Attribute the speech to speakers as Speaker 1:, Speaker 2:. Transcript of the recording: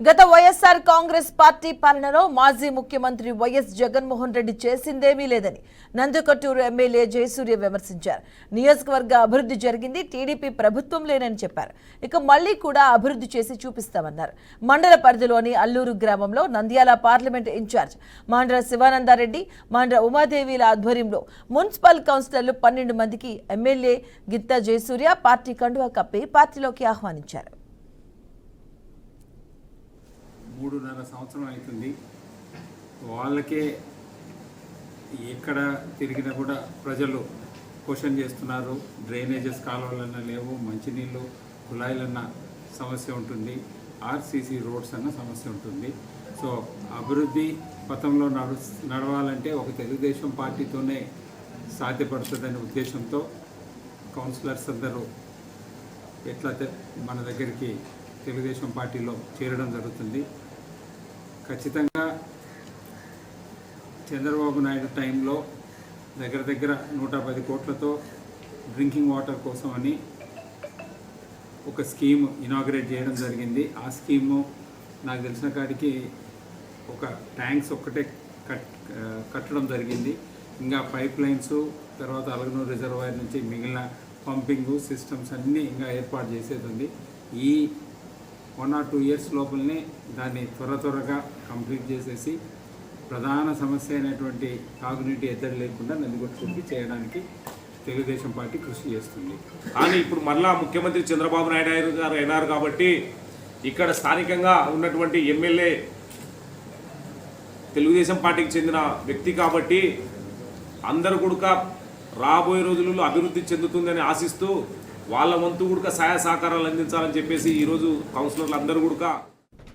Speaker 1: గత వైఎస్ఆర్ కాంగ్రెస్ పార్టీ పాలనలో మాజీ ముఖ్యమంత్రి వైఎస్ జగన్మోహన్ రెడ్డి చేసిందేమీ లేదని నందికొట్కూరు ఎమ్మెల్యే జయసూర్య విమర్శించారు. నియోజకవర్గ అభివృద్ధి జరిగింది టీడీపీ ప్రభుత్వంలోనని చెప్పారు. ఇక మళ్లీ కూడా అభివృద్ధి చేసి చూపిస్తామన్నారు. మండల పరిధిలోని అల్లూరు గ్రామంలో నంద్యాల పార్లమెంట్ ఇన్ఛార్జ్ మాండ్ర శివానందారెడ్డి, మాండ్ర ఉమాదేవిల ఆధ్వర్యంలో మున్సిపల్ కౌన్సిలర్లు 12 మందికి ఎమ్మెల్యే గిత్తా జయసూర్య పార్టీ కండువా కప్పి పార్టీలోకి ఆహ్వానించారు.
Speaker 2: 3.5 సంవత్సరం అవుతుంది. వాళ్ళకే ఎక్కడ తిరిగినా కూడా ప్రజలు క్వశ్చన్ చేస్తున్నారు. డ్రైనేజెస్ కాలువలన్నా లేవు, మంచినీళ్ళు కుళాయిలన్న సమస్య ఉంటుంది, ఆర్సీసీ రోడ్స్ అన్న సమస్య ఉంటుంది. సో అభివృద్ధి పథంలో నడవాలంటే ఒక తెలుగుదేశం పార్టీతోనే సాధ్యపడుతుందనే ఉద్దేశంతో కౌన్సిలర్స్ అందరూ ఎట్లా మన దగ్గరికి తెలుగుదేశం పార్టీలో చేరడం జరుగుతుంది. ఖచ్చితంగా చంద్రబాబు నాయుడు టైంలో దగ్గర 110 కోట్లతో డ్రింకింగ్ వాటర్ కోసం అని ఒక స్కీమ్ ఇనాగ్రేట్ చేయడం జరిగింది. ఆ స్కీము నాకు తెలిసిన కాడికి ఒక ట్యాంక్స్ ఒక్కటే కట్టడం జరిగింది. ఇంకా పైప్ లైన్స్, తర్వాత అలగనూరు రిజర్వాయర్ నుంచి మిగిలిన పంపింగ్ సిస్టమ్స్ అన్నీ ఇంకా ఏర్పాటు చేసేది ఉంది. ఈ 1 or 2 years లోపలనే దాన్ని త్వరగా కంప్లీట్ చేసేసి ప్రధాన సమస్య అయినటువంటి తాగునీటి ఎద్దడి లేకుండా నందికొట్కూరుకి చేయడానికి తెలుగుదేశం పార్టీ కృషి చేస్తుంది.
Speaker 3: కానీ ఇప్పుడు మరలా ముఖ్యమంత్రి చంద్రబాబు నాయుడు గారు అయినారు కాబట్టి ఇక్కడ స్థానికంగా ఉన్నటువంటి ఎమ్మెల్యే తెలుగుదేశం పార్టీకి చెందిన వ్యక్తి కాబట్టి అందరూ కూడా రాబోయే రోజులలో అభివృద్ధి చెందుతుందని ఆశిస్తూ వాళ్ళ వంతు కూడా సహాయ సహకారాలు అందించాలని చెప్పేసి ఈరోజు కౌన్సిలర్లు అందరూ కూడా